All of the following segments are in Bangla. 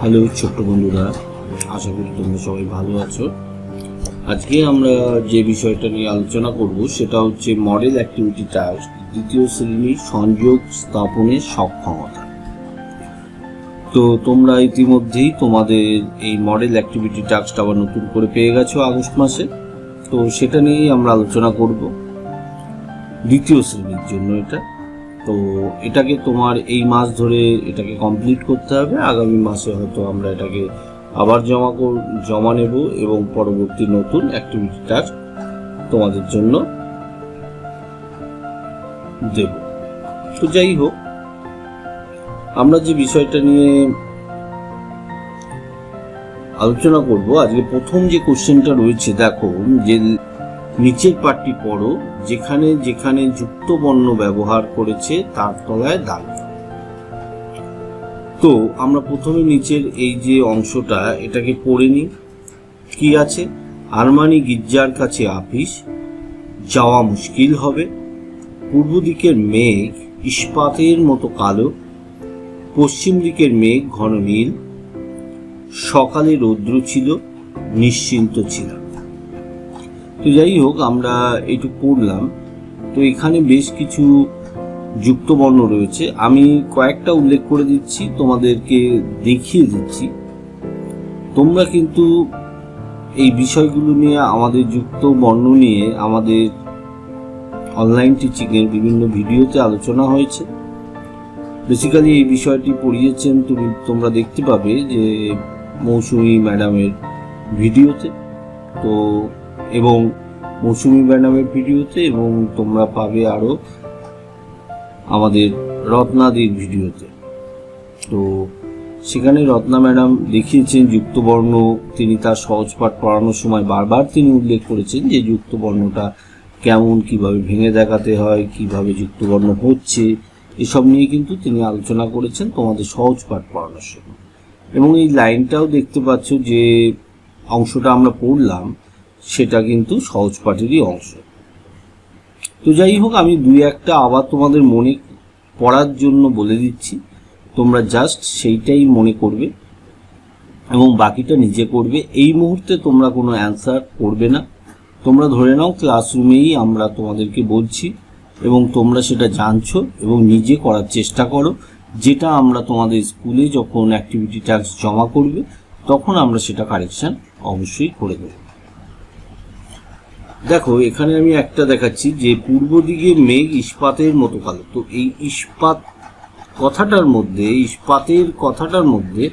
হ্যালো ছোট্ট বন্ধুরা, আশা করি তোমরা সবাই ভালো আছো। আজকে আমরা যে বিষয়টা নিয়ে আলোচনা করব সেটা হচ্ছে মডেল অ্যাক্টিভিটি টাস্ক দ্বিতীয় শ্রেণীর সংযোগ স্থাপনের সক্ষমতা। তো তোমরা ইতিমধ্যেই তোমাদের এই মডেল অ্যাক্টিভিটি টাস্কটা আবার নতুন করে পেয়ে গেছো আগস্ট মাসে। তো সেটা নিয়েই আমরা আলোচনা করব দ্বিতীয় শ্রেণীর জন্য এটা। তো এটাকে তোমার এই মাস ধরে এটাকে কমপ্লিট করতে হবে। আগামী মাসে হয়তো আমরা এটাকে আবার জমা নেব এবং পরবর্তী নতুন অ্যাক্টিভিটি টাস্ক তোমাদের জন্য দেব। তো যাই হোক, আমরা যে বিষয়টা নিয়ে আলোচনা করব আজকে, প্রথম যে কোশ্চেনটা রয়েছে দেখো, যে নিচের পাঠটি পড়ো, যেখানে যেখানে যুক্ত বর্ণ ব্যবহার করেছে তার তলায় দাগ। তো আমরা প্রথমে নিচের এই যে অংশটা এটাকে পড়ে নিই। কি আছে? আরমানি গির্জার কাছে আপিস, যাওয়া মুশকিল হবে, পূর্ব দিকের মেঘ ইস্পাতের মতো কালো, পশ্চিম দিকের মেঘ ঘন নীল, সকালে রৌদ্র ছিল, নিশ্চিন্ত ছিলাম। তো যাই হোক, আমরা এইটুকু পড়লাম। তো এখানে বেশ কিছু যুক্ত বর্ণ রয়েছে, আমি কয়েকটা উল্লেখ করে দিচ্ছি, তোমাদেরকে দেখিয়ে দিচ্ছি। তোমরা কিন্তু এই বিষয়গুলো নিয়ে, আমাদের যুক্ত বর্ণ নিয়ে আমাদের অনলাইন টিচিংয়ের বিভিন্ন ভিডিওতে আলোচনা হয়েছে। বেসিক্যালি এই বিষয়টি পড়িয়েছেন তোমরা দেখতে পাবে যে মৌসুমী ম্যাডামের ভিডিওতে, তো এবং মৌসুমী ম্যাডামের ভিডিওতে, এবং তোমরা পাবে আরো আমাদের রত্নাদির ভিডিওতে। তো সেখানে রত্না ম্যাডাম দেখিয়েছেন যুক্তবর্ণ। তিনি তার সহজ পাঠ পড়ানোর সময় বারবার তিনি উল্লেখ করেছেন যে যুক্তবর্ণটা কেমন, কিভাবে ভেঙে দেখাতে হয়, কিভাবে যুক্তবর্ণ হচ্ছে, এসব নিয়ে কিন্তু তিনি আলোচনা করেছেন তোমাদের সহজ পাঠ পড়ানোর সময়। এবং এই লাইনটাও দেখতে পাচ্ছ যে অংশটা আমরা পড়লাম, সেটা কিন্তু সহজ পাঠেরই অংশ। তো যাই হোক, আমি দুই একটা আবার তোমাদের মনে পড়ার জন্য বলে দিচ্ছি, তোমরা জাস্ট সেইটাই মনে করবে এবং বাকিটা নিজে করবে। এই মুহূর্তে তোমরা কোনো অ্যান্সার করবে না, তোমরা ধরে নাও ক্লাসরুমেই আমরা তোমাদেরকে বলছি এবং তোমরা সেটা জানছো এবং নিজে করার চেষ্টা করো, যেটা আমরা তোমাদের স্কুলে যখন অ্যাক্টিভিটি টাস্ক জমা করবে তখন আমরা সেটা কারেকশন অবশ্যই করে দেব। দেখো, এখানে আমি একটা দেখাচ্ছি যে পূর্ব দিকে মেঘ ইস্পাতের মতো কালো। তো এই ইস্পাত কথাটার মধ্যে, ইস্পাতের কথাটার মধ্যে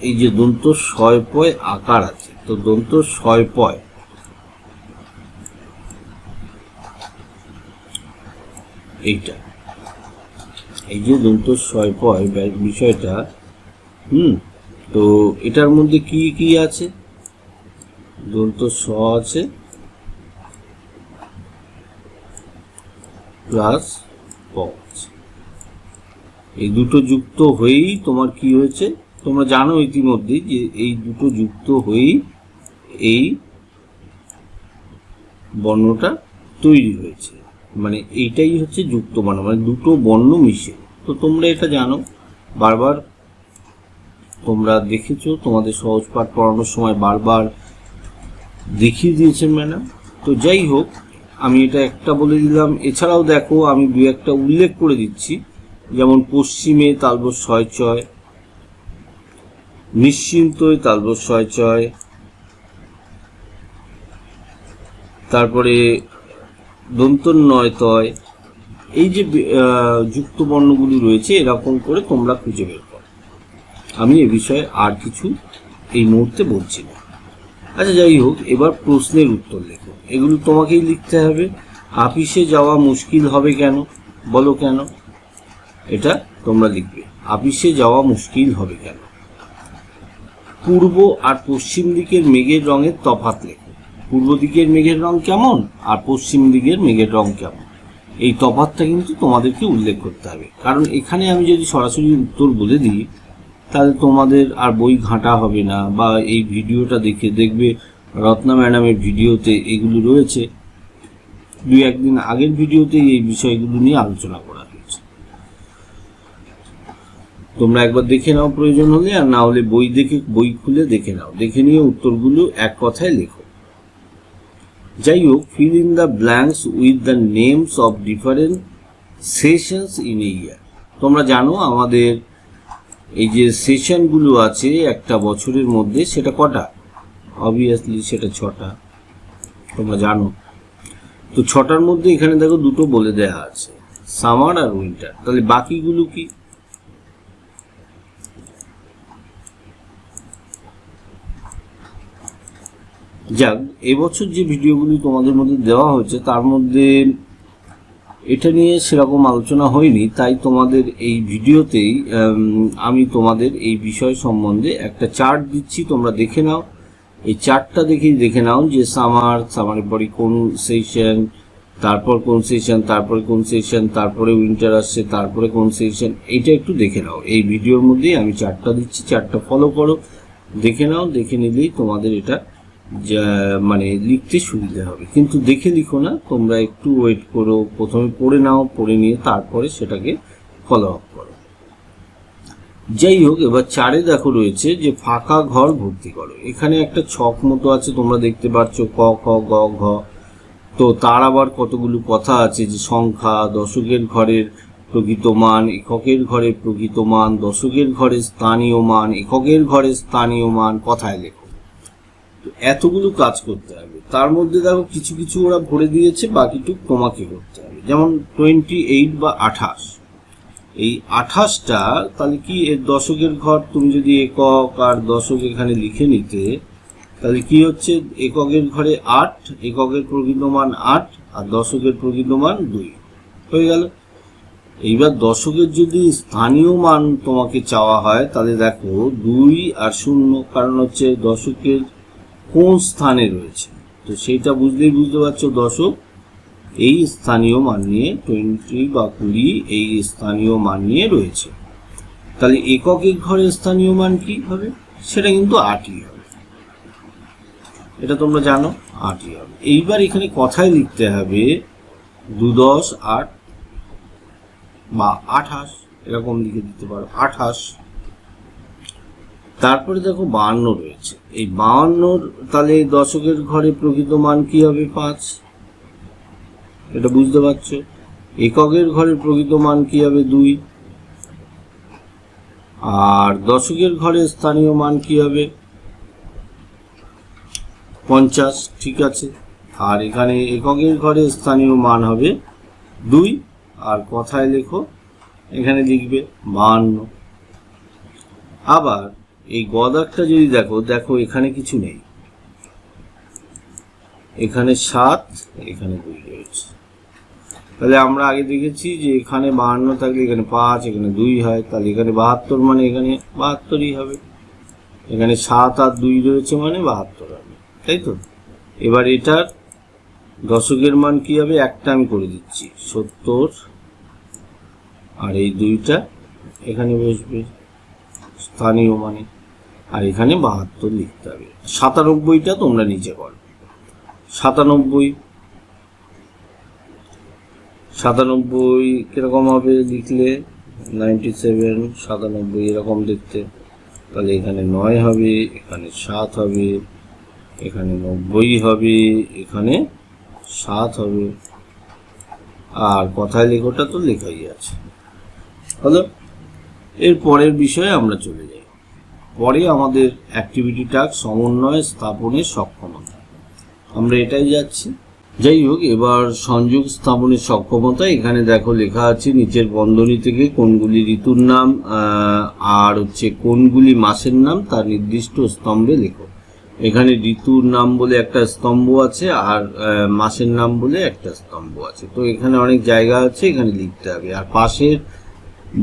এই যে দন্ত শয় পয় আকার আছে, তো দন্ত শয় পয়, এইটা এই যে দন্ত শয় পয় বিষয়টা, তো এটার মধ্যে কি কি আছে? দন্ত স আছে প্লাস প আছে, এই দুটো যুক্ত হয়েই তোমার কি হয়েছে তোমরা জানো ইতিমধ্যেই, যে এই দুটো যুক্ত হয়েই এই বর্ণটা তৈরি হয়েছে। মানে এইটাই হচ্ছে যুক্ত বর্ণ, মানে দুটো বর্ণ মিশে। তো তোমরা এটা জানো, বারবার তোমরা দেখেছো, তোমাদের সহজ পাঠ পড়ানোর সময় বারবার দেখিয়ে দিয়েছেন ম্যাডাম। তো যাই হোক, আমি এটা একটা বলে দিলাম। এছাড়াও দেখো, আমি দু একটা উল্লেখ করে দিচ্ছি, যেমন পশ্চিমে তালবস ছয় ছয়, নিশ্চিন্তই তালবস ছয় ছয়, তারপরে দন্তন্নয় তয়। এই যে যুক্ত বর্ণগুলি রয়েছে, এরকম করে তোমরা খুঁজে বের করো। আমি এ বিষয়ে আর কিছু এই মুহূর্তে বলছি না। আচ্ছা, যাই হোক, এবার প্রশ্নের উত্তর লেখো। এগুলো তোমাকেই লিখতে হবে। আপিসে যাওয়া মুশকিল হবে কেন? বলো কেন? এটা তোমরা লিখবে, আপিসে যাওয়া মুশকিল হবে কেন। পূর্ব আর পশ্চিম দিকের মেঘের রঙের তফাৎ লেখো। পূর্ব দিকের মেঘের রং কেমন আর পশ্চিম দিকের মেঘের রং কেমন, এই তফাৎটা কিন্তু তোমাদেরকে উল্লেখ করতে হবে। কারণ এখানে আমি যদি সরাসরি উত্তর বলে দিই তাহলে তোমাদের আর বই ঘাঁটা হবে না, বা এই ভিডিওটা দেখবে রত্না ম্যাডামের ভিডিওতে এগুলো রয়েছে, দুই একদিন আগের ভিডিওতে এই বিষয়গুলো নিয়ে আলোচনা করা হয়েছে। তোমরা একবার দেখে নাও প্রয়োজন হলে, আর না হলে বই খুলে দেখে নাও, দেখে নিয়ে উত্তরগুলো এক কথায় লেখো। যাই হোক, fill in the blanks with the names of different sessions in a year. তোমরা জানো আমাদের এই যে সেশনগুলো আছে একটা বছরের মধ্যে, সেটা কটা? অবভিয়াসলি সেটা 6টা, তোমরা জানো। তো 6টার মধ্যে এখানে দেখো দুটো বলে দেয়া আছে, সামার আর উইন্টার। তাহলে বাকিগুলো কি? যাক, এবছর যে ভিডিওগুলি তোমাদের মধ্যে দেওয়া হয়েছে তার মধ্যে এটা নিয়ে সেরকম আলোচনা হয়নি, তাই তোমাদের এই ভিডিওতেই আমি তোমাদের এই বিষয় সম্বন্ধে একটা চার্ট দিচ্ছি, তোমরা দেখে নাও। এই চার্টটা দেখে নাও যে সামারের পরে কোন সেশন, তারপর কোন সেশন, তারপরে কোন সেশন, তারপরে উইন্টার আসছে, তারপরে কোন সেশন, এইটা একটু দেখে নাও। এই ভিডিওর মধ্যেই আমি চার্টটা দিচ্ছি, চার্টটা ফলো করো, দেখে নাও। দেখে নিলেই তোমাদের এটা মানে লিখতে সুবিধা হবে। কিন্তু দেখে লিখো না, তোমরা একটু ওয়েট করো, প্রথমে পড়ে নাও, পড়ে নিয়ে তারপরে সেটাকে ফলো আপ করো। যাই হোক, এবার 4-এ দেখো রয়েছে যে ফাঁকা ঘর ভর্তি করো। এখানে একটা ছক মতো আছে, তোমরা দেখতে পাচ্ছ, ক খ গ ঘ। তো তার আবার কতগুলো কথা আছে, যে সংখ্যা, দশকের ঘরের প্রকৃত মান, এককের ঘরে প্রকৃত মান, দশকের ঘরে স্থানীয় মান, এককের ঘরে স্থানীয় মান, কথায় লেখো। এতগুলো কাজ করতে হবে। তার মধ্যে দেখো কিছু কিছু ওরা ভরে দিয়েছে, বাকিটুক তোমাকে করতে হবে। যেমন 28 বা 28, এই 28টা তাহলে কি, এর দশকের ঘর তুমি যদি একক আর দশক এখানে লিখে নিতে, তাহলে কি হচ্ছে, এককের ঘরে 8, এককের প্রকৃত মান 8, আর দশকের প্রকৃত মান 2 হয়ে গেল। এইবার দশকের যদি স্থানীয় মান তোমাকে চাওয়া হয়, তাহলে দেখো 2 আর 0, কারণ হচ্ছে দশকের কোন স্থানে রয়েছে, তো সেইটা বুঝতে পারছো। দশক এই স্থানীয় মান নিয়ে, 20 বা 20 এই স্থানীয় মান নিয়ে রয়েছে। তাহলে এককের ঘরের স্থানীয় মান কি হবে? সেটা কিন্তু 8ই হবে, এটা তোমরা জানো, 8ই হবে। এইবার এখানে কথায় লিখতে হবে 2 10 8 বা 28, এরকম লিখে দিতে পারো 28। তারপরে দেখো 52 রয়েছে। এই 52 তাহলে দশকের ঘরে প্রকৃত মান কি হবে? 5, এটা বুঝতে পারছো। এককের ঘরে প্রকৃত মান কি হবে? 2, আর দশকের ঘরে স্থানীয় মান কি হবে? 50, ঠিক আছে। আর এখানে এককের ঘরে স্থানীয় মান হবে 2, আর কথায় লেখো, এখানে লিখবে 52। আবার এই গদাকটা যদি দেখো এখানে কিছু নেই, এখানে 7, এখানে 2 রয়েছে। তাহলে আমরা আগে দেখেছি যে এখানে 52 থাকলে এখানে 5, এখানে 2 হয়, তাহলে এখানে 72 মানে এখানে 72ই হবে। এখানে 7 আর 2 রয়েছে মানে 72 হবে, তাই তো। এবার এটার দশকের মান কি হবে? একটা আমি করে দিচ্ছি, 70, আর এই 2টা এখানে বসবে স্থানীয় মানে, আর এখানে 72 লিখতে হবে। 97টা তোমরা নিচে করো। 97 কিরকম হবে লিখলে? 97, 97 এরকম দেখতে। তাহলে এখানে 9 হবে, এখানে 7 হবে, এখানে 90 হবে, এখানে 7 হবে, আর কথায় লেখোটা তো লেখাই আছে। হলো, এর পরের বিষয়ে আমরা চলে যাই। পরে আমাদের অ্যাক্টিভিটি টাস্ক সমন্বয় স্থাপনের সক্ষমতা, আমরা এটাই যাচ্ছি। যাই হোক, এবার সংযোগ স্থাপনের সক্ষমতা। এখানে দেখো লেখা আছে নিচের বন্ধনী থেকে কোনগুলি ঋতুর নাম আর কোনগুলি মাসের নাম তার নির্দিষ্ট স্তম্ভে লেখো। এখানে ঋতুর নাম বলে একটা স্তম্ভ আছে, আর মাসের নাম বলে একটা স্তম্ভ আছে। তো এখানে অনেক জায়গা আছে, এখানে লিখতে হবে। আর পাশের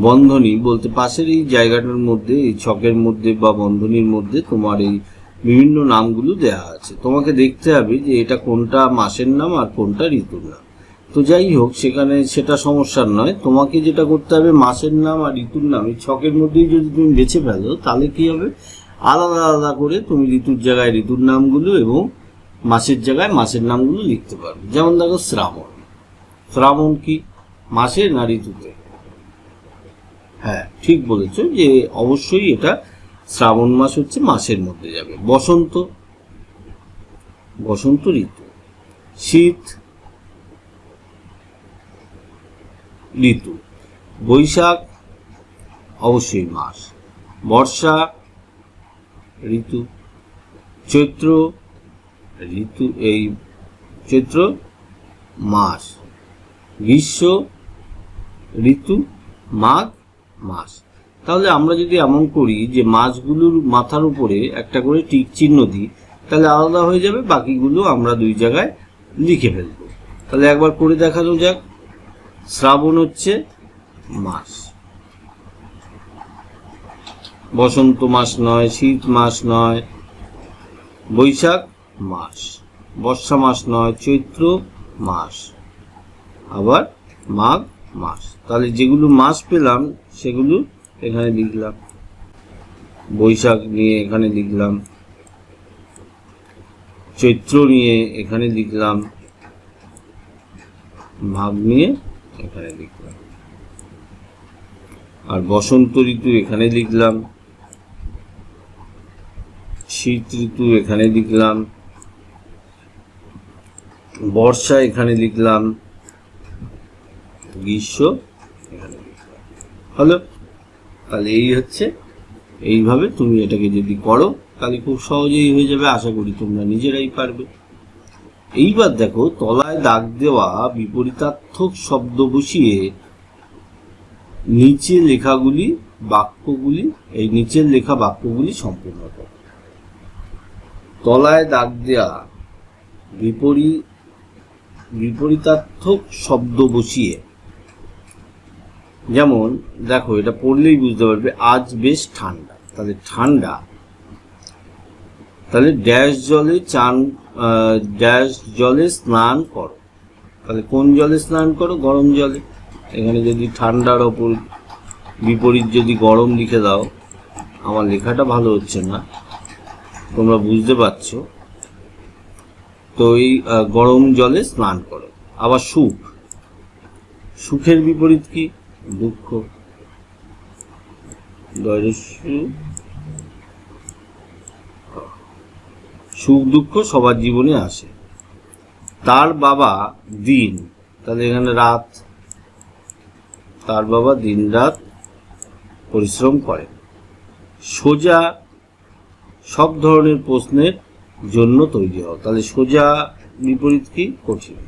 বন্ধনী বলতে পাশের এই জায়গাটার মধ্যে, এই ছকের মধ্যে বা বন্ধনীর মধ্যে তোমার এই বিভিন্ন নামগুলো দেয়া আছে। তোমাকে দেখতে হবে যে এটা কোনটা মাসের নাম আর কোনটা ঋতুর নাম। তো যাই হোক, সেখানে সেটা সমস্যার নয়। তোমাকে যেটা করতে হবে, মাসের নাম আর ঋতুর নাম এই ছকের মধ্যেই যদি তুমি বেছে ফেলো, তাহলে কি হবে, আলাদা আলাদা করে তুমি ঋতুর জায়গায় ঋতুর নামগুলো এবং মাসের জায়গায় মাসের নামগুলো লিখতে পারবে। যেমন দেখো শ্রাবণ কি মাসে না ঋতুতে? হ্যাঁ, ঠিক বলেছ যে অবশ্যই এটা শ্রাবণ মাস হচ্ছে মাসের মধ্যে যাবে। বসন্ত, বসন্ত ঋতু। শীত ঋতু। বৈশাখ অবশ্যই মাস। বর্ষা ঋতু। চৈত্র ঋতু, এই চৈত্র মাস। গ্রীষ্ম ঋতু, মাঘ মাস। তাহলে আমরা যদি এমন করি যে মাসগুলোর মাথার উপরে একটা করে টিক চিহ্ন দিই, তাহলে আলাদা হয়ে যাবে, বাকিগুলো আমরা দুই জায়গায় লিখে ফেলব। তাহলে একবার করে দেখানো যাক। শ্রাবণ হচ্ছে মাস, বসন্ত মাস নয়, শীত মাস নয়, বৈশাখ মাস, বর্ষা মাস নয়, চৈত্র মাস, আবার মাঘ মাস। তাহলে যেগুলো মাস পেলাম সেগুলো এখানে লিখলাম। বৈশাখ নিয়ে এখানে লিখলাম, চৈত্র নিয়ে এখানে লিখলাম, মাঘ নিয়ে এখানে লিখলাম, আর বসন্ত ঋতু এখানে লিখলাম, শীত ঋতু এখানে লিখলাম, বর্ষা এখানে লিখলাম, গ্রীষ্ম এখানে লিখলাম। হলো? তাহলে এই হচ্ছে, এইভাবে তুমি এটাকে যদি করো তাহলে খুব সহজেই হয়ে যাবে। আশা করি তোমরা নিজেরাই পারবে। এইবার দেখো, তলায় দাগ দেওয়া বিপরীতার্থক শব্দ বসিয়ে নিচে লেখাগুলি বাক্যগুলি, এই নিচের লেখা বাক্যগুলি সম্পূর্ণ করো। তলায় দাগ দেওয়া বিপরীতার্থক শব্দ বসিয়ে, যেমন দেখো এটা পড়লেই বুঝতে পারবে, আজ বেশ ঠান্ডা। তাহলে ঠান্ডা, তাহলে ড্যাশ জলে চান, ড্যাশ জলে স্নান করো। তাহলে কোন জলে স্নান করো? গরম জলে। এখানে যদি ঠান্ডার ওপর বিপরীত যদি গরম লিখে দাও, আমার লেখাটা ভালো হচ্ছে না, তোমরা বুঝতে পারছো। তো এই গরম জলে স্নান করো। আবার সুখ, সুখের বিপরীত কি? দুঃখ। সুখ দুঃখ সবার জীবনে আসে। তার বাবা দিন, তাহলে এখানে রাত, তার বাবা দিন রাত পরিশ্রম করেন। সোজা, সব ধরনের প্রশ্নের জন্য তৈরি হও। তাহলে সোজা বিপরীত কি? কঠিন।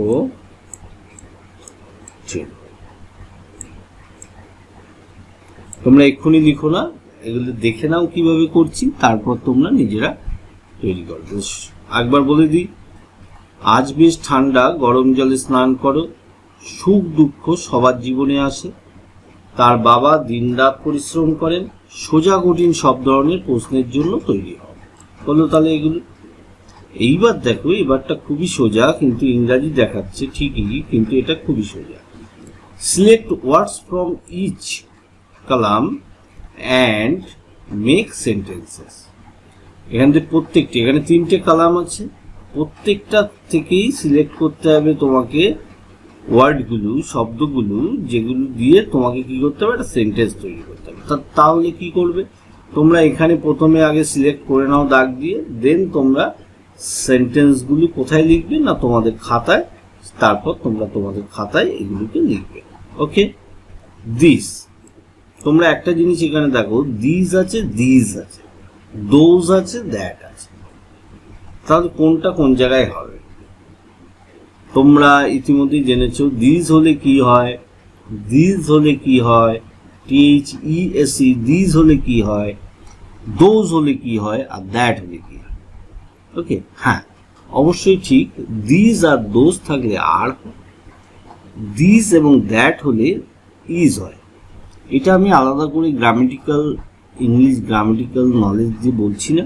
ও ঠিক। তোমরা এক্ষুনি লিখো না, এগুলো দেখে নাও কিভাবে করছি, তারপর তোমরা নিজেরা তৈরি করবে। একবার বলে দিই, আজ বেশ ঠান্ডা, গরম জলে স্নান করো। সুখ দুঃখ সবার জীবনে আসে। তার বাবা দিনরাত পরিশ্রম করেন। সোজা কঠিন সব ধরনের প্রশ্নের জন্য তৈরি হও। বলো তাহলে এগুলো। এইবার দেখো, এবারটা খুবই সোজা, কিন্তু ইংরাজি দেখাচ্ছে ঠিকই, কিন্তু এটা খুবই সোজা। Select words from each column and make sentences. এখান থেকে প্রত্যেকটি, এখানে 3টে কলাম আছে, প্রত্যেকটা থেকেই সিলেক্ট করতে হবে তোমাকে ওয়ার্ডগুলো, শব্দগুলো, যেগুলো দিয়ে তোমাকে কি করতে হবে? একটা সেন্টেন্স তৈরি করতে হবে। তাহলে কি করবে তোমরা? এখানে প্রথমে আগে সিলেক্ট করে নাও দাগ দিয়ে, দেন তোমরা সেন্টেন্সগুলো কোথায় লিখবে না তোমাদের খাতায়, তারপর তোমরা তোমাদের খাতায় এগুলোকে লিখবে। ওকে? দিস, তোমরা একটা জিনিস এখানে দেখো, দিস আছে, দিস আছে, দোজ আছে, দ্যাট আছে। তাহলে কোনটা কোন জায়গায় হবে? তোমরা ইতিমধ্যেই জেনেছো দিস হলে কি হয়, দিস হলে কি হয়, THESE, দিস হলে কি হয়, দোজ হলে কি হয়, আর দ্যাট হলে কি হয়। ওকে? হ্যাঁ, অবশ্যই ঠিক। দিস আর দোজ থাকলে আর, দিস এবং দ্যাট হলে ইজ হয়। এটা আমি আলাদা করে গ্রামেটিক্যাল, ইংলিশ গ্রামেটিক্যাল নলেজ দিয়ে বলছি না,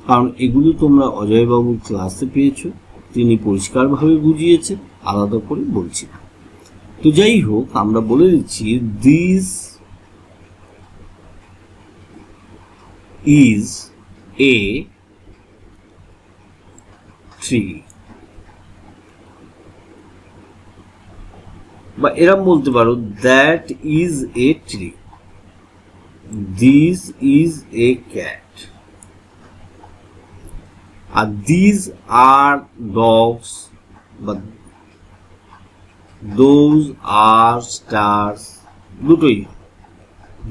কারণ এগুলো তোমরা অজয়বাবুর ক্লাসে পেয়েছো, তিনি পরিষ্কারভাবে বুঝিয়েছেন, আলাদা করে বলছি না। তো যাই হোক, আমরা বলে দিচ্ছি, দিস ইজ এ ট্রি। বা এরম বলতে পারো that is a tree, this is a cat, R these are dogs বা দোজ আর স্টার্স, দুটোই।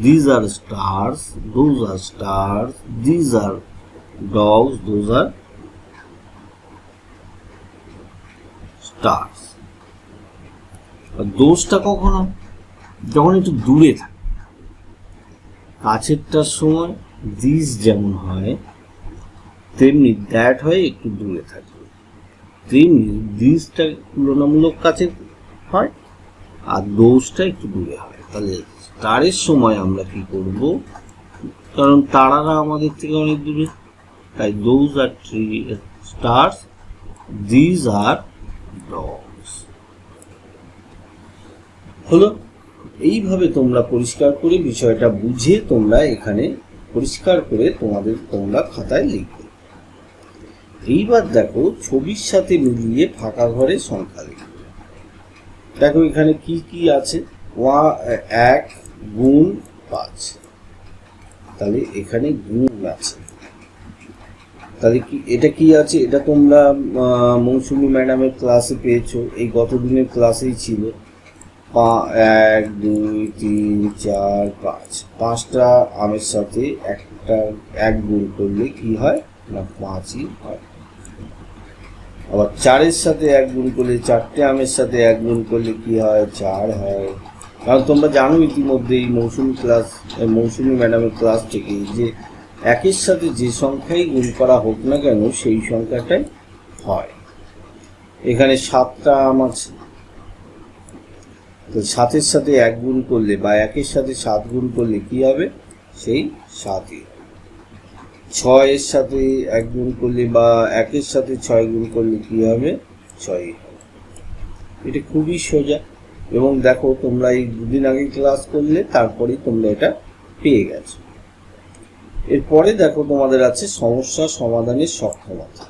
These are stars, those are stars, these are dogs, those are stars. আর দোষটা কখন হয়? যখন একটু দূরে থাকে। কাছেরটার সময় দিস যেমন হয় তেমনি দ্যাট হয় একটু দূরে থাকে, তেমনি দিসটা তুলনামূলক কাছে হয় আর দোষটা একটু দূরে হয়। তাহলে স্টারের সময় আমরা কি করব, কারণ তারারা আমাদের থেকে অনেক দূরে, তাই those are tree stars, these are dogs. হলো, এইভাবে তোমরা পরিষ্কার করে বিষয়টা বুঝে তোমরা এখানে পরিষ্কার করে তোমরা খাতায় লিখবে। এইবার দেখো ছবির সাথে মিলিয়ে ফাঁকা ঘরে সংখ্যা লিখবে। দেখো এখানে কি কি আছে, 1 গুণ 5, তাহলে এখানে গুণ আছে। তাহলে কি এটা কি আছে, এটা তোমরা মৌসুমী ম্যাডামের ক্লাসে পেয়েছো, এই গত দিনের ক্লাসেই ছিল। 1 2 3 4 5, 5টা আমের সাথে একটা 1 গুণ করলে কি হয় না 5ই হয়। আবার 4-এর সাথে 1 গুণ করলে, 4টে আমের সাথে 1 গুণ করলে কি হয়, 4 হয়। কারণ তোমরা জানো ইতিমধ্যে এই মৌসুমী ম্যাডামের ক্লাস থেকে যে 1-এর সাথে যে সংখ্যাই গুণ করা হোক না কেন সেই সংখ্যাটাই হয়। এখানে 7টা আম আছে, তো 7-এর সাথে 1 গুণ করলে বা 1-এর সাথে 7 গুণ করলে কি হবে, সেই 7ই। 6-এর সাথে 1 গুণ করলে বা 1-এর সাথে 6 গুণ করলে কি হবে, 6ই হবে। এটা খুবই সোজা, এবং দেখো তোমরা এই দুদিন আগে ক্লাস করলে তারপরেই তোমরা এটা পেয়ে গেছো। এরপরে দেখো তোমাদের আছে সমস্যা সমাধানের সক্ষমতা।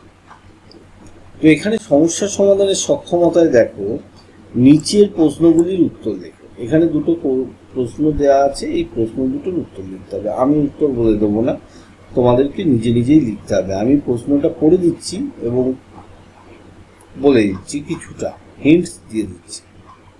তো এখানে সমস্যা সমাধানের সক্ষমতায় দেখো নিচের প্রশ্নগুলির উত্তর লেখো। এখানে দুটো প্রশ্ন দেওয়া আছে, এই প্রশ্ন দুটোর উত্তর লিখতে হবে। আমি উত্তর বলে দেবো না, তোমাদেরকে নিজেই লিখতে হবে। আমি প্রশ্নটা পড়ে দিচ্ছি এবং বলে দিচ্ছি, কিছুটা হিন্টস দিয়ে দিচ্ছি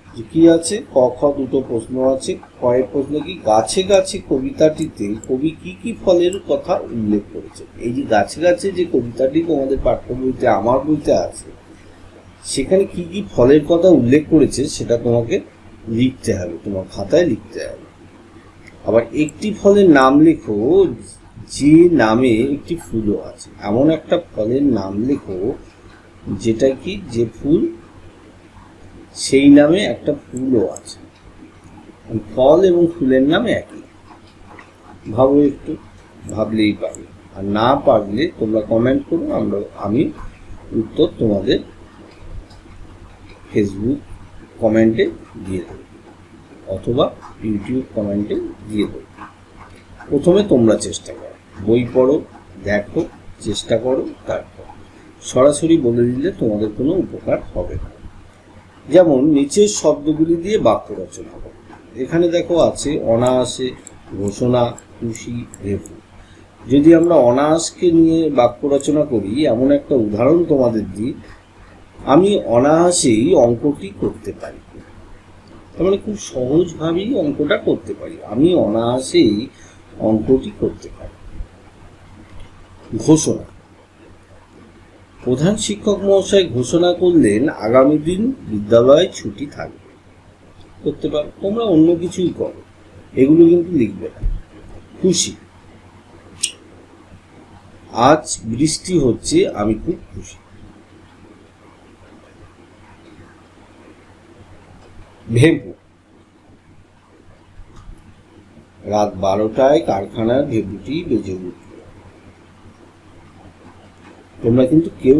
যে কি আছে। ক খ দুটো প্রশ্ন আছে। কয়েক প্রশ্ন কি, গাছে গাছে কবিতাটিতে কবি কি কি ফলের কথা উল্লেখ করেছে। এই যে গাছে গাছে যে কবিতাটি তোমাদের পাঠ্য বইতে, আমার বইতে আছে, সেখানে কি কি ফলের কথা উল্লেখ করেছে সেটা তোমাকে লিখতে হবে, তোমার খাতায় লিখতে হবে। আবার একটি ফলের নাম লেখো যে নামে একটি ফুলও আছে। এমন একটা ফলের নাম লেখো যেটা কি, যে ফুল সেই নামে একটা ফুলও আছে। ফল এবং ফুলের নাম একই। ভাবো একটু, ভাবলেই পারবে। আর না পারলে তোমরা কমেন্ট করো, আমি উত্তর তোমাদের ফেসবুক কমেন্টে দিয়ে দেবো অথবা ইউটিউব কমেন্টে দিয়ে দেবো। প্রথমে তোমরা চেষ্টা করো, বই পড়ো, দেখো, চেষ্টা করো, তারপর সরাসরি বলে দিলে তোমাদের কোনো উপকার হবে না। যেমন নিচের শব্দগুলি দিয়ে বাক্য রচনা করো। এখানে দেখো আছে অনায়াসে, ঘোষণা, খুশি, ভেপু। যদি আমরা অনায়াসকে নিয়ে বাক্য রচনা করি, এমন একটা উদাহরণ তোমাদের দিই, আমি অনায়াসেই অঙ্কটি করতে পারি। তার মানে খুব সহজভাবেই অঙ্কটা করতে পারি, আমি অনায়াসেই অঙ্কটি করতে পারি। ঘোষণা, প্রধান শিক্ষক মহাশয় ঘোষণা করলেন আগামী দিন বিদ্যালয় ছুটি থাকবে। করতে পারো, তোমরা অন্য কিছুই করো, এগুলো কিন্তু লিখবে না। খুশি, আজ বৃষ্টি হচ্ছে, আমি খুব খুশি। ভেপু, রাত 12টায় কারখানার ভেপুটি বেজে উঠল। তোমরা কিন্তু কেউ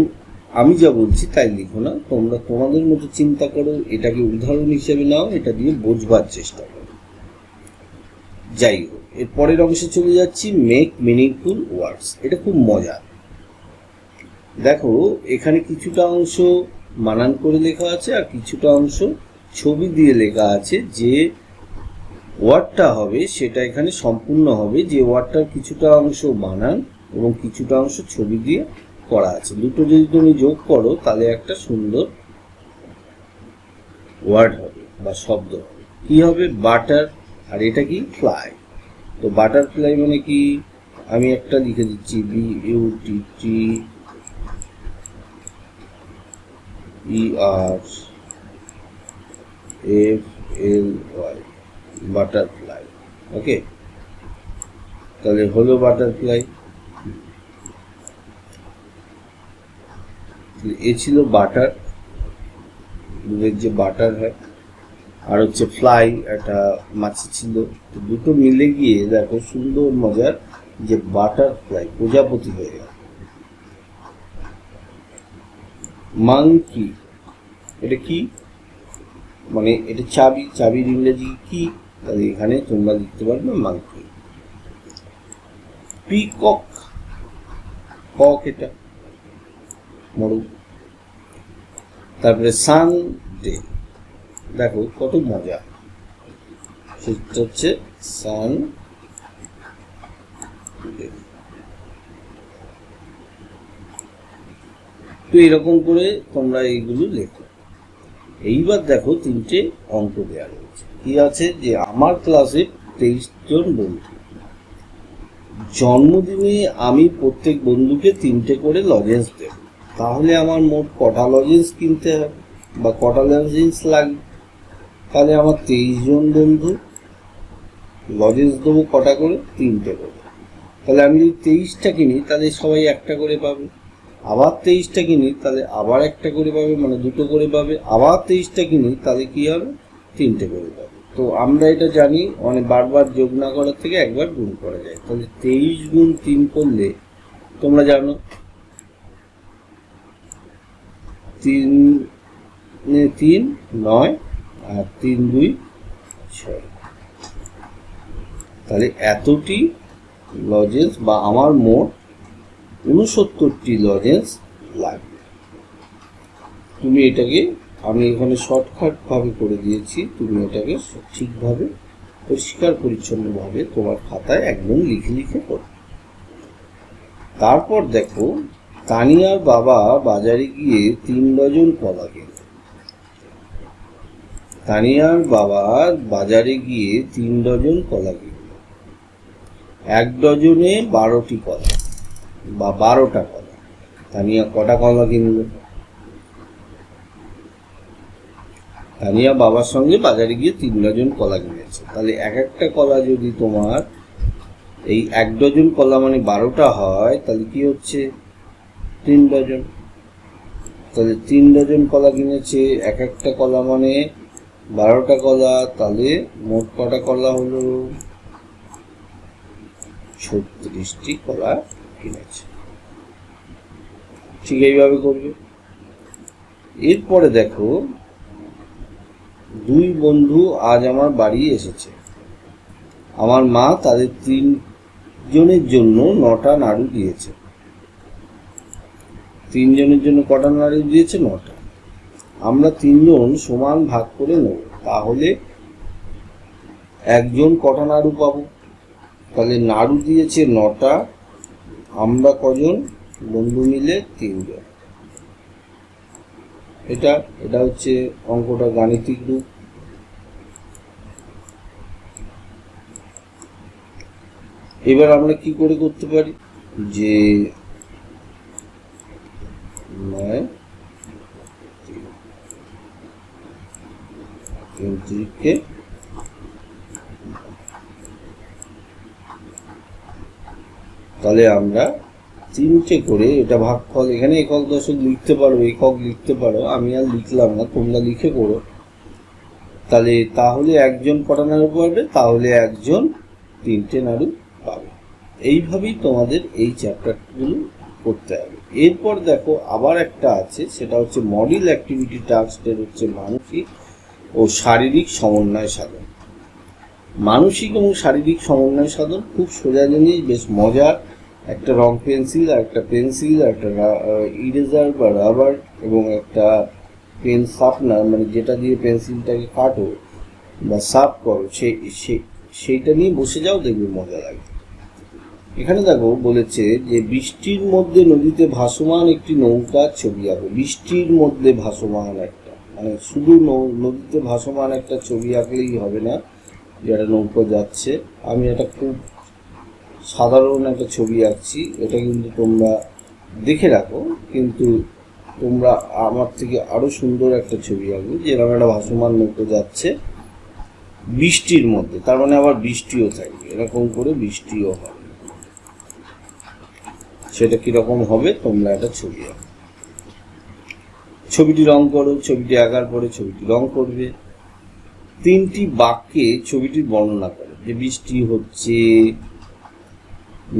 আমি যা বলছি তাই লিখো না, তোমরা তোমাদের মতো চিন্তা করো, এটাকে উদাহরণ হিসেবে নাও, এটা দিয়ে বোঝবার চেষ্টা করো। যাই হোক, এর পরের অংশে চলে যাচ্ছি, মেক মিনিংফুল ওয়ার্ডস। এটা খুব মজা। দেখো এখানে কিছুটা অংশ বানান করে লেখা আছে আর কিছুটা অংশ ছবি দিয়ে লেখা আছে যে ওয়ার্ডটা হবে সেটা এখানে সম্পূর্ণ হবে, যে ওয়ার্ডটার কিছুটা অংশ বানান এবং কিছুটা অংশ ছবি দিয়ে করা আছে। দুটো যদি তুমি যোগ করো তাহলে একটা সুন্দর ওয়ার্ড হবে বা শব্দ হবে। কি হবে? বাটার, আর এটা কি? ফ্লাই। তো বাটারফ্লাই মানে কি? আমি একটা লিখে দিচ্ছি, BUTTERFLY, বাটারফ্লাই। ওকে, তাহলে হলো বাটারফ্লাই। এ ছিল বাটার, দুধের যে বাটার হয়, আর হচ্ছে ফ্লাই, একটা মাছি ছিল। তো দুটো মিলে গিয়ে দেখো সুন্দর মজার যে বাটারফ্লাই, প্রজাপতি হয়ে গেল। মাংকি, এটা কি? মানে এটা চাবি, চাবির ইংরেজি কি? তাহলে এখানে তোমরা লিখতে পারবে মাংকি। পিকক, কক এটা মোরগ। তারপরে সানডে, দেখো কত মজা, সেটা হচ্ছে সানডে। তো এরকম করে তোমরা এইগুলো লেখো। এইবার দেখো তিনটে অঙ্ক দেওয়া রয়েছে। কি আছে? যে আমার ক্লাসে 23 জন বন্ধু, জন্মদিনে আমি প্রত্যেক বন্ধুকে 3টে করে লজেন্স দেব। তাহলে আমার মোট কটা লজেন্স কিনতে হবে বা কটা লজেন্স লাগবে? তাহলে আমার 23 জন বন্ধু, লজেন্স দেবো কটা করে? 3টে করে। তাহলে আমি যদি 23টা কিনি তাহলে সবাই একটা করে পাবে, আবার 23টা কিনি তাহলে আবার একটা করে পাবে, মানে দুটো করে পাবে। আবার 23টা কিনি তাহলে কি হবে? 3টে করে পাবে। তো আমরা এটা জানি, মানে বারবার যোগ না করার থেকে একবার গুণ করা যায়। তাহলে 23 গুণ 3 করলে তোমরা জানো 3 3 9 আর 3 2 6। তাহলে এতটি লজেন্স বা আমার মোট 69টি লজেন্স লাগবে। তুমি এটাকে, আমি এখানে শর্টকাট ভাবে করে দিয়েছি, তুমি এটাকে ঠিকভাবে পরিষ্কার পরিচ্ছন্নভাবে তোমার খাতায় একদম লিখে লিখে করো। তারপর দেখো, তানিয়ার বাবা বাজারে গিয়ে 3 ডজন কলা কিনল। তানিয়ার বাবা বাজারে গিয়ে 3 ডজন কলা কিনল। 1 ডজনে 12টি কলা বা 12টা কলা। তানিয়া কটা কলা কিনল? তানিয়া বাবার সঙ্গে বাজারে গিয়ে 3 ডজন কলা কিনেছে। তাহলে এক একটা কলা যদি তোমার এই 1 ডজন কলা মানে 12টা হয়, তাহলে কি হচ্ছে? 3 ডজন। তাহলে 3 ডজন কলা কিনেছে, এক একটা কলা মানে 12টা কলা, তাহলে মোট কটা কলা হলো? 36টি কলা কিনেছে। ঠিক এইভাবে করবে। এরপরে দেখো, 2 বন্ধু আজ আমার বাড়ি এসেছে। আমার মা তাদের 3 জনের জন্য 9টা নাড়ু দিয়েছে। 3 জনের জন্য কটা নাড়ু দিয়েছে? 9টা। আমরা 3 জন সমান ভাগ করে নেব। তাহলে একজন কটা নাড়ু পাবো? তাহলে নাড়ু দিয়েছে 9টা, আমরা কজন? বন্ধু মিলে 3 জন। এটা হচ্ছে অঙ্কটা গাণিতিক রূপ। এবার আমরা কি করে করতে পারি? যে 9 3 তাহলে আমরা 3টে করে, এটা ভাগফল, এখানে একক দশক লিখতে পারো, একক লিখতে পারো, আমি আর লিখলাম না, তোমরা লিখে করো। তাহলে একজন কটা নাড়ু পাবে? তাহলে একজন 3টে নাড়ু পাবে। এইভাবেই তোমাদের এই চ্যাপ্টারগুলো করতে হবে। এরপর দেখো আবার একটা আছে, সেটা হচ্ছে মডেল অ্যাক্টিভিটি টাস্কের হচ্ছে মানসিক ও শারীরিক সমন্বয় সাধন। মানসিক এবং শারীরিক সমন্বয় সাধন খুব সোজা জিনিস, বেশ মজার। একটা রং পেন্সিল আর একটা পেন্সিল, একটা ইরেজার বা রাবার এবং একটা পেন শার্পনার মানে যেটা দিয়ে পেন্সিলটাকে কাটো বা শার্প করো সেইটা নিয়ে বসে যাও, দেখবে মজা লাগে। এখানে দেখো বলেছে যে বৃষ্টির মধ্যে নদীতে ভাসমান একটি নৌকার ছবি আঁকো। বৃষ্টির মধ্যে ভাসমান একটা, মানে শুধু নদীতে ভাসমান একটা ছবি আঁকলেই হবে না, যেটা নৌকা যাচ্ছে। আমি একটা খুব সাধারণ একটা ছবি আঁকছি, এটা কিন্তু তোমরা দেখে রাখো, কিন্তু তোমরা আমার থেকে আরো সুন্দর একটা ছবি আঁকবে, যেরকম একটা ভাসমান নৌকা যাচ্ছে বৃষ্টির মধ্যে, তার মানে আবার বৃষ্টিও থাকবে, এরকম করে বৃষ্টিও হবে। সেটা কিরকম হবে তোমরা একটা ছবি আঁকো। ছবিটি রং করো, ছবিটি আঁকার পরে ছবিটি রং করবে। 3টি বাক্যে ছবিটির বর্ণনা করো, যে বৃষ্টি হচ্ছে,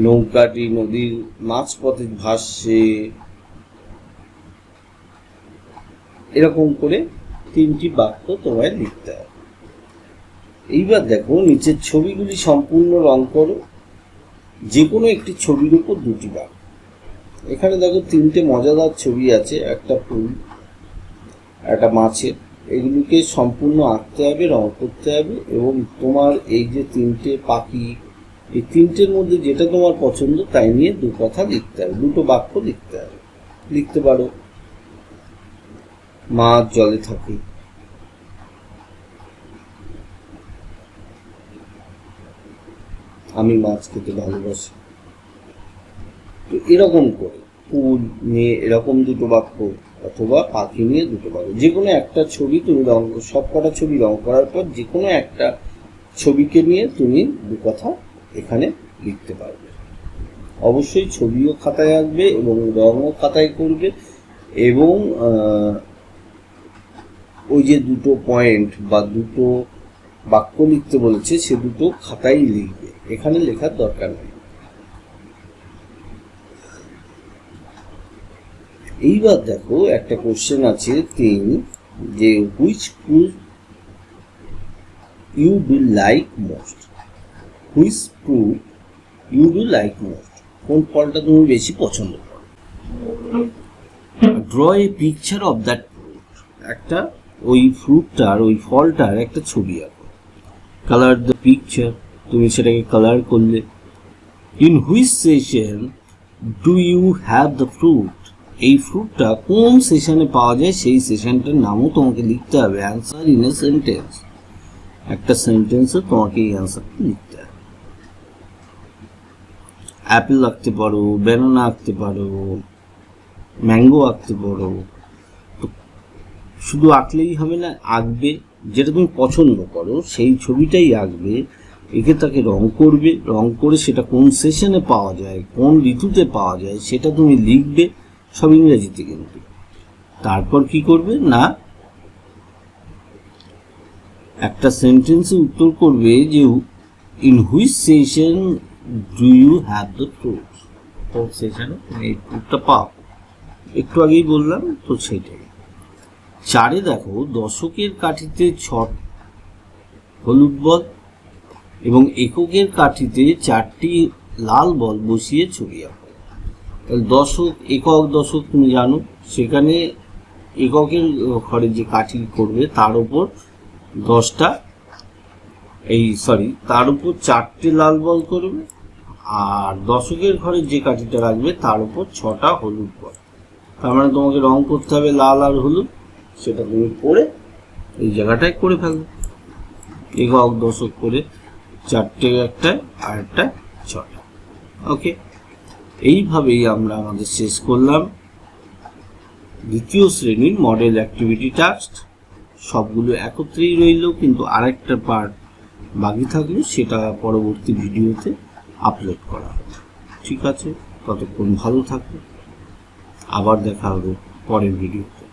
নৌকাটি নদীর মাঝপথে ভাসছে, এরকম করে 3টি বাক্য তোমায় লিখতে হবে। এইবার দেখো নিচের ছবিগুলি সম্পূর্ণ রং করো, যে কোনো একটি ছবির উপর 2টি বাক্য। এখানে দেখো 3টে মজাদার ছবি আছে, একটা ফুল, একটা মাছের। এগুলিকে সম্পূর্ণ আঁকতে হবে, রং করতে হবে, এবং তোমার এই যে 3টে পাখি, এই 3টের মধ্যে যেটা তোমার পছন্দ তাই নিয়ে 2 কথা লিখতে হবে, 2টো বাক্য লিখতে হবে। লিখতে পারো মাছ জলে থাকে, আমি মাছ খেতে ভালোবাসি। তো এরকম করে ফুল নিয়ে এরকম 2টো বাক্য, অথবা পাখি নিয়ে 2টো বাক্য, যে কোনো একটা ছবি তুমি রং, সব কটা ছবি রং করার পর যে কোনো একটা ছবিকে নিয়ে তুমি 2 কথা এখানে লিখতে পারবে। অবশ্যই ছবিও খাতায় আঁকবে এবং রঙও খাতায় করবে, এবং ওই যে 2টো পয়েন্ট বা 2টো বাক্য লিখতে বলেছে সে 2টো খাতায় লিখবে, এখানে লেখার দরকার নেই। এইবার দেখো একটা কোশ্চেন আছে 3, যে which fruit you do like most. Which fruit you do like most, কোন ফলটা তুমি বেশি পছন্দ করো। Draw a picture of that fruit, একটা ওই ফ্রুটটার, ওই ফলটার একটা ছবি আঁকো। কালার দ্য পিকচার, তুমি সেটাকে কালার করলে। In which session do you have the fruit, এই ফ্রুটটা কোন সেশনে পাওয়া যায় সেই সেশনটার নামও তোমাকে লিখতে হবে। অ্যান্সার ইন এ সেন্টেন্স, একটা সেন্টেন্সে তোমাকে এই অ্যান্সারটা লিখতে হবে। অ্যাপেল আঁকতে পারো, ব্যানানা আঁকতে পারো, ম্যাঙ্গো আঁকতে পারো। তো শুধু আঁকলেই হবে না, আঁকবে যেটা তুমি পছন্দ করো সেই ছবিটাই আঁকবে, একে তাকে রং করবে, রং করে সেটা কোন সেশনে পাওয়া যায়, কোন ঋতুতে পাওয়া যায় সেটা তুমি লিখবে, সব ইংরেজিতে কিন্তু। তারপর কি করবে না, একটা সেন্টেন্সে উত্তর করবে যে in which session do you have the fruit, কোন সেশনে তুমি এই ফ্রুটটা পাও, একটু আগেই বললাম তো সেইটাই। 4 দেখো দশকের কাঠিতে 6 হলুদ বল এবং এককের কাঠিতে 4টি লাল বল বসিয়ে ছবি আঁকো। তাহলে দশক, একক দশক তুমি জানো, সেখানে এককের ঘরে যে কাঠি করবে তার উপর 10টা, তার উপর 4টে লাল বল করবে, আর দশকের ঘরে যে কাঠিটা রাখবে তার উপর 6টা হলুদ বল। তার মানে তোমাকে রং করতে হবে লাল আর হলুদ, সেটা তুমি করে এই জায়গাটায় করে ফেলবে। একক দশক করে 4টে একটায় আর একটা 6টা। ওকে, এইভাবেই আমরা আমাদের শেষ করলাম 2য় শ্রেণীর মডেল অ্যাক্টিভিটি টাস্ক। সবগুলো একত্রেই রইল, কিন্তু আরেকটা পার্ট বাকি থাকলো, সেটা পরবর্তী ভিডিওতে আপলোড করা হবে। ঠিক আছে, ততক্ষণ ভালো থাকো, আবার দেখা হবে পরের ভিডিওতে।